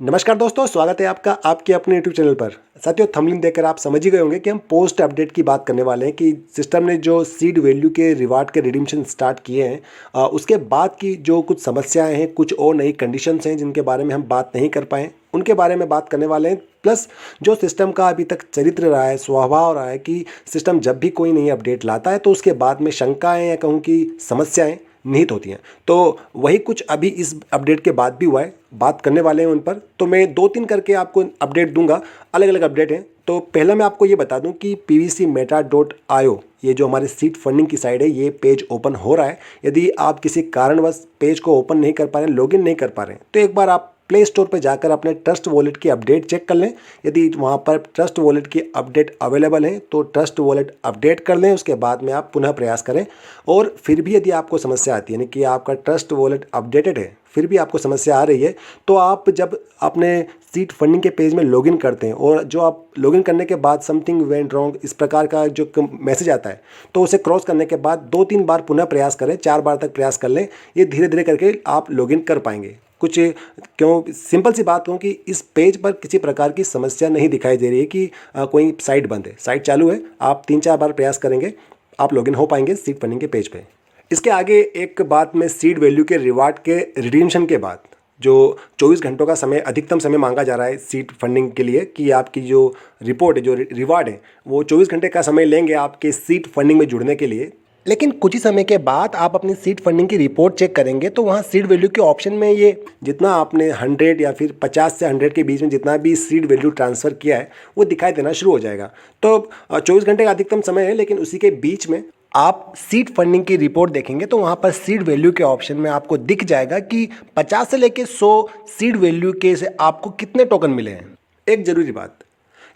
नमस्कार दोस्तों, स्वागत है आपका आपके अपने यूट्यूब चैनल पर। साथियों, थंबनेल देखकर आप समझ ही गए होंगे कि हम पोस्ट अपडेट की बात करने वाले हैं कि सिस्टम ने जो सीड वैल्यू के रिवार्ड के रिडीम्पशन स्टार्ट किए हैं, उसके बाद की जो कुछ समस्याएं हैं, कुछ और नई कंडीशंस हैं जिनके बारे में हम बात नहीं कर पाए, उनके बारे में बात करने वाले हैं। प्लस जो सिस्टम का अभी तक चरित्र रहा है, स्वभाव रहा है कि सिस्टम जब भी कोई नई अपडेट लाता है तो उसके बाद में शंकाएँ या कहूँ कि समस्याएँ निहित होती हैं। तो वही कुछ अभी इस अपडेट के बाद भी हुआ है, बात करने वाले हैं उन पर। तो मैं 2-3 करके आपको अपडेट दूंगा, अलग अलग अपडेट हैं। तो पहला मैं आपको ये बता दूं कि pvcmeta.io ये जो हमारे सीड फंडिंग की साइड है, ये पेज ओपन हो रहा है। यदि आप किसी कारणवश पेज को ओपन नहीं कर पा रहे हैं, लॉगिन नहीं कर पा रहे हैं, तो एक बार आप प्ले स्टोर पर जाकर अपने ट्रस्ट वॉलेट की अपडेट चेक कर लें। यदि वहाँ पर ट्रस्ट वॉलेट की अपडेट अवेलेबल है तो ट्रस्ट वॉलेट अपडेट कर लें, उसके बाद में आप पुनः प्रयास करें। और फिर भी यदि आपको समस्या आती है, यानी कि आपका ट्रस्ट वॉलेट अपडेटेड है, फिर भी आपको समस्या आ रही है, तो आप जब अपने सीड फंडिंग के पेज में लॉगिन करते हैं और जो आप लॉगिन करने के बाद समथिंग वेंट रॉन्ग इस प्रकार का जो मैसेज आता है, तो उसे क्रॉस करने के बाद 2-3 बार पुनः प्रयास करें, 4 बार तक प्रयास कर लें। ये धीरे धीरे करके आप लॉगिन कर पाएंगे। कुछ क्यों सिंपल सी बात कहूँ कि इस पेज पर किसी प्रकार की समस्या नहीं दिखाई दे रही है कि कोई साइट बंद है। साइट चालू है, आप 3-4 बार प्रयास करेंगे, आप लॉगिन हो पाएंगे सीड फंडिंग के पेज पे। इसके आगे एक बात में सीड वैल्यू के रिवार्ड के रिडीम्पशन के बाद जो 24 घंटों का समय, अधिकतम समय मांगा जा रहा है सीड फंडिंग के लिए कि आपकी जो रिपोर्ट है, जो रिवार्ड है, वो 24 घंटे का समय लेंगे आपके सीड फंडिंग में जुड़ने के लिए। लेकिन कुछ ही समय के बाद आप अपनी सीड फंडिंग की रिपोर्ट चेक करेंगे तो वहाँ सीड वैल्यू के ऑप्शन में ये जितना आपने 100 या फिर 50 से 100 के बीच में जितना भी सीड वैल्यू ट्रांसफ़र किया है वो दिखाई देना शुरू हो जाएगा। तो 24 घंटे का अधिकतम समय है, लेकिन उसी के बीच में आप सीड फंडिंग की रिपोर्ट देखेंगे तो वहाँ पर सीड वैल्यू के ऑप्शन में आपको दिख जाएगा कि 50 से लेकर 100 सीड वैल्यू के से आपको कितने टोकन मिले हैं। एक ज़रूरी बात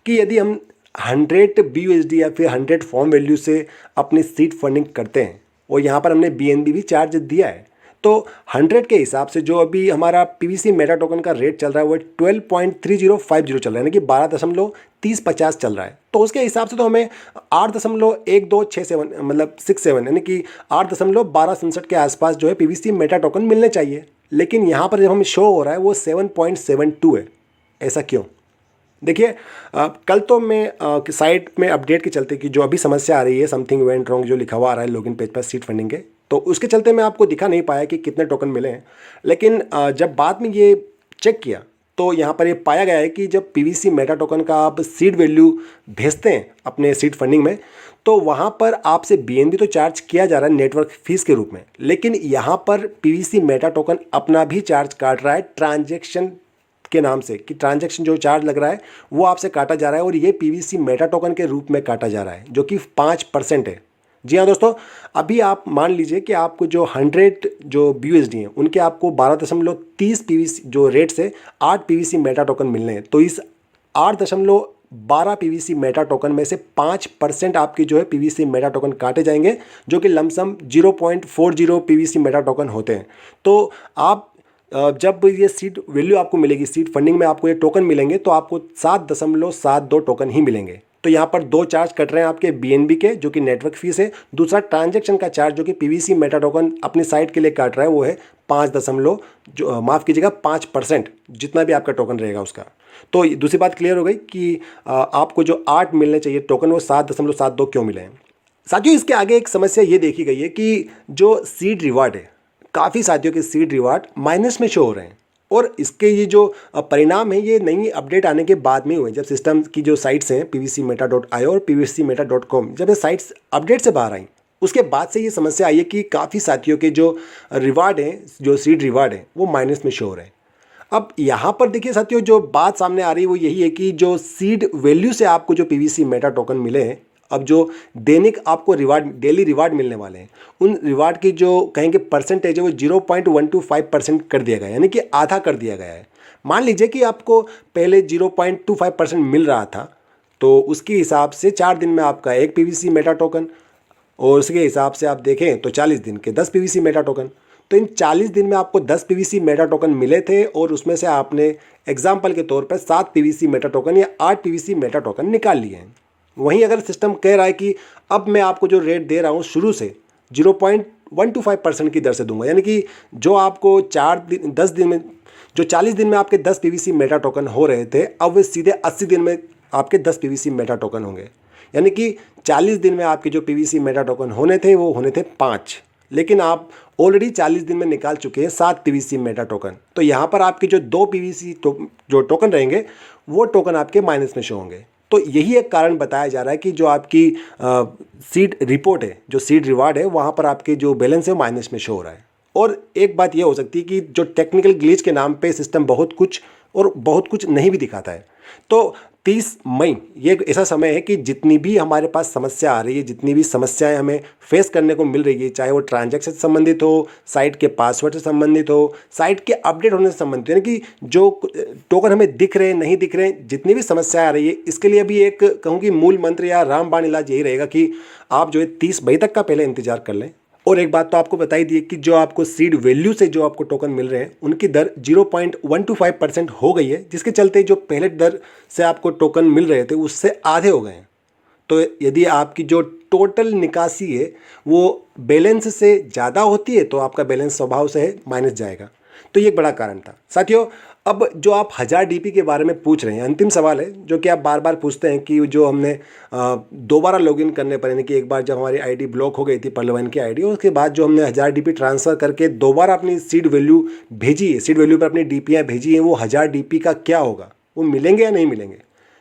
कि यदि हम 100 BUSD या फिर 100 फॉर्म वैल्यू से अपनी सीड फंडिंग करते हैं और यहाँ पर हमने BNB भी चार्ज दिया है, तो 100 के हिसाब से जो अभी हमारा PVC मेटा टोकन का रेट चल रहा है वो 12.3050 चल रहा है, यानी कि 12.3050 चल रहा है। तो उसके हिसाब से तो हमें 8.1267 मतलब 67 यानी कि 8.1267 के आसपास जो है PVC मेटा टोकन मिलने चाहिए। लेकिन यहाँ पर जब हमें शो हो रहा है वो 7.72 है। ऐसा क्यों? देखिए, कल तो मैं साइट में अपडेट के चलते कि जो अभी समस्या आ रही है, समथिंग वेंट रॉन्ग जो लिखा हुआ आ रहा है लॉगिन पेज पर सीड फंडिंग के, तो उसके चलते मैं आपको दिखा नहीं पाया कि कितने टोकन मिले हैं। लेकिन जब बाद में ये चेक किया तो यहाँ पर ये पाया गया है कि जब PVC मेटा टोकन का आप सीड वैल्यू भेजते हैं अपने सीड फंडिंग में, तो वहाँ पर आपसे BNB तो चार्ज किया जा रहा है नेटवर्क फीस के रूप में, लेकिन यहाँ पर PVC मेटा टोकन अपना भी चार्ज काट रहा है ट्रांजैक्शन के नाम से, कि ट्रांजैक्शन जो चार्ज लग रहा है वो आपसे काटा जा रहा है और ये PVC मेटा टोकन के रूप में काटा जा रहा है, जो कि 5% है। जी हाँ दोस्तों, अभी आप मान लीजिए कि आपको जो 100 जो BUSD हैं उनके आपको 12.30 PVC जो रेट से 8 PVC मेटा टोकन मिलने हैं। तो इस 8.12 PVC मेटा टोकन में से 5% आपकी जो है PVC मेटा टोकन काटे जाएंगे, जो कि लमसम 0.40 PVC मेटा टोकन होते हैं। तो आप जब ये सीड वैल्यू आपको मिलेगी, सीड फंडिंग में आपको ये टोकन मिलेंगे, तो आपको 7.72 टोकन ही मिलेंगे। तो यहाँ पर 2 चार्ज कट रहे हैं आपके BNB के, जो कि नेटवर्क फीस है। दूसरा ट्रांजैक्शन का चार्ज जो कि PVC मेटा टोकन अपनी साइट के लिए काट रहा है वो है 5% जितना भी आपका टोकन रहेगा उसका। तो दूसरी बात क्लियर हो गई कि आपको जो 8 मिलने चाहिए टोकन वो 7.72 क्यों मिले हैं। साथियों, इसके आगे एक समस्या ये देखी गई है कि जो सीड रिवार्ड है, काफ़ी साथियों के सीड रिवार्ड माइनस में शो हो रहे हैं और इसके ये जो परिणाम है ये नई अपडेट आने के बाद में हुए, जब सिस्टम की जो साइट्स हैं pvcmeta.io और pvcmeta.com जब ये साइट्स अपडेट से बाहर आई, उसके बाद से ये समस्या आई है कि काफ़ी साथियों के जो रिवार्ड हैं, जो सीड रिवार्ड हैं, वो माइनस में शो हो रहे हैं। अब यहाँ पर देखिए साथियों, जो बात सामने आ रही है वो यही है कि जो सीड वैल्यू से आपको जो PVC मेटा टोकन मिले हैं, अब जो दैनिक आपको रिवार्ड, डेली रिवार्ड मिलने वाले हैं, उन रिवार्ड की जो कहेंगे परसेंटेज है वो 0.125% कर दिया गया है, यानी कि आधा कर दिया गया है। मान लीजिए कि आपको पहले 0.25% मिल रहा था, तो उसके हिसाब से 4 दिन में आपका 1 PVC मेटा टोकन, और उसके हिसाब से आप देखें तो 40 दिन के 10 PVC मेटा टोकन। तो इन 40 दिन में आपको 10 PVC मेटा टोकन मिले थे और उसमें से आपने एग्जाम्पल के तौर पर 7 PVC मेटा टोकन या 8 PVC मेटा टोकन निकाल लिए हैं। वहीं अगर सिस्टम कह रहा है कि अब मैं आपको जो रेट दे रहा हूँ शुरू से 0.125% की दर से दूंगा, यानी कि जो आपको 10 दिन में जो 40 दिन में आपके 10 पीवीसी मेटा टोकन हो रहे थे, अब वे सीधे 80 दिन में आपके 10 पीवीसी मेटा टोकन होंगे। यानी कि 40 दिन में आपके जो पीवीसी मेटा टोकन होने थे वो होने थे 5, लेकिन आप ऑलरेडी 40 दिन में निकाल चुके हैं 7 पीवीसी मेटा टोकन। तो यहाँ पर आपके जो 2 पीवीसी जो टोकन रहेंगे वो टोकन आपके माइनस में शो होंगे। तो यही एक कारण बताया जा रहा है कि जो आपकी सीड रिपोर्ट है, जो सीड रिवार्ड है, वहाँ पर आपके जो बैलेंस है वो माइनस में शो हो रहा है। और एक बात ये हो सकती है कि जो टेक्निकल ग्लिच के नाम पे सिस्टम बहुत कुछ और बहुत कुछ नहीं भी दिखाता है। तो 30 मई ये एक ऐसा समय है कि जितनी भी हमारे पास समस्या आ रही है, जितनी भी समस्याएं हमें फेस करने को मिल रही है, चाहे वो ट्रांजैक्शन से संबंधित हो, साइट के पासवर्ड से संबंधित हो, साइट के अपडेट होने से संबंधित हो, यानी कि जो टोकन हमें दिख रहे हैं नहीं दिख रहे हैं, जितनी भी समस्या आ रही है, इसके लिए अभी एक कहूँ कि मूल मंत्र या रामबाण इलाज यही रहेगा कि आप जो है 30 मई तक का पहले इंतजार कर लें। और एक बात तो आपको बताई दी है कि जो आपको सीड वैल्यू से जो आपको टोकन मिल रहे हैं उनकी दर 0.125% हो गई है, जिसके चलते जो पहले दर से आपको टोकन मिल रहे थे उससे आधे हो गए हैं। तो यदि आपकी जो टोटल निकासी है वो बैलेंस से ज़्यादा होती है तो आपका बैलेंस स्वभाव से माइनस जाएगा। तो ये एक बड़ा कारण था साथियों। अब जो आप 1000 डीपी के बारे में पूछ रहे हैं, अंतिम सवाल है जो कि आप बार बार पूछते हैं कि जो हमने दोबारा लॉगिन करने पर, यानी कि एक बार जब हमारी आईडी ब्लॉक हो गई थी पर्ल1 की आईडी, उसके बाद जो हमने 1000 डीपी ट्रांसफ़र करके दोबारा अपनी सीड वैल्यू भेजी है, सीड वैल्यू पर अपनी डीपीयाँ भेजी हैं, वो 1000 डीपी का क्या होगा, वो मिलेंगे या नहीं मिलेंगे?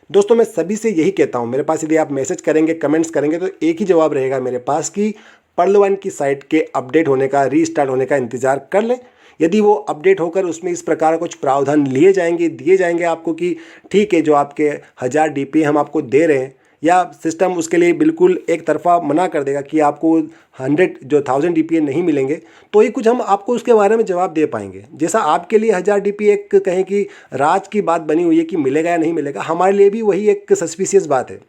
दोस्तों मैं सभी से यही कहता हूँ, मेरे पास यदि आप मैसेज करेंगे, कमेंट्स करेंगे तो एक ही जवाब रहेगा मेरे पास कि पर्ल1 की साइट के अपडेट होने का, रीस्टार्ट होने का इंतज़ार कर लें। यदि वो अपडेट होकर उसमें इस प्रकार कुछ प्रावधान लिए जाएंगे, दिए जाएंगे आपको कि ठीक है जो आपके 1000 डीपी हम आपको दे रहे हैं, या सिस्टम उसके लिए बिल्कुल एक तरफा मना कर देगा कि आपको 1000 डीपी नहीं मिलेंगे, तो ही कुछ हम आपको उसके बारे में जवाब दे पाएंगे। जैसा आपके लिए 1000 डीपी एक कहें कि राज की बात बनी हुई है कि मिलेगा या नहीं मिलेगा, हमारे लिए भी वही एक सस्पिशियस बात है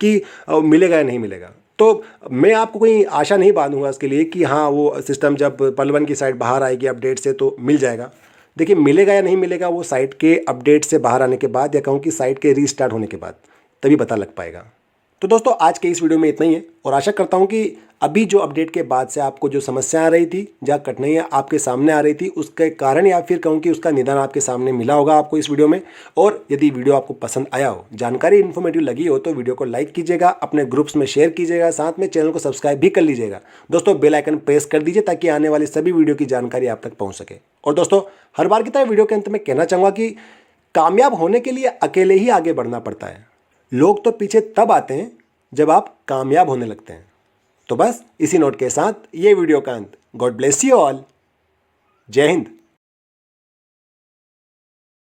कि मिलेगा या नहीं मिलेगा। तो मैं आपको कोई आशा नहीं बांधूंगा इसके लिए कि हाँ वो सिस्टम जब पर्ल1 की साइट बाहर आएगी अपडेट से तो मिल जाएगा। देखिए मिलेगा या नहीं मिलेगा वो साइट के अपडेट से बाहर आने के बाद, या कहूँ कि साइट के रीस्टार्ट होने के बाद तभी पता लग पाएगा। तो दोस्तों आज के इस वीडियो में इतना ही है, और आशा करता हूँ कि अभी जो अपडेट के बाद से आपको जो समस्या आ रही थी, जहाँ कठिनाइयाँ आपके सामने आ रही थी, उसके कारण या फिर कहूँ कि उसका निदान आपके सामने मिला होगा आपको इस वीडियो में। और यदि वीडियो आपको पसंद आया हो, जानकारी इन्फॉर्मेटिव लगी हो, तो वीडियो को लाइक कीजिएगा, अपने ग्रुप्स में शेयर कीजिएगा, साथ में चैनल को सब्सक्राइब भी कर लीजिएगा। दोस्तों बेल आइकन प्रेस कर दीजिए ताकि आने वाली सभी वीडियो की जानकारी आप तक पहुँच सके। और दोस्तों हर बार की तरह वीडियो के अंत में कहना चाहूँगा कि कामयाब होने के लिए अकेले ही आगे बढ़ना पड़ता है। लोग तो पीछे तब आते हैं जब आप कामयाब होने लगते हैं। तो बस इसी नोट के साथ ये वीडियो का अंत। God bless you all. जय हिंद।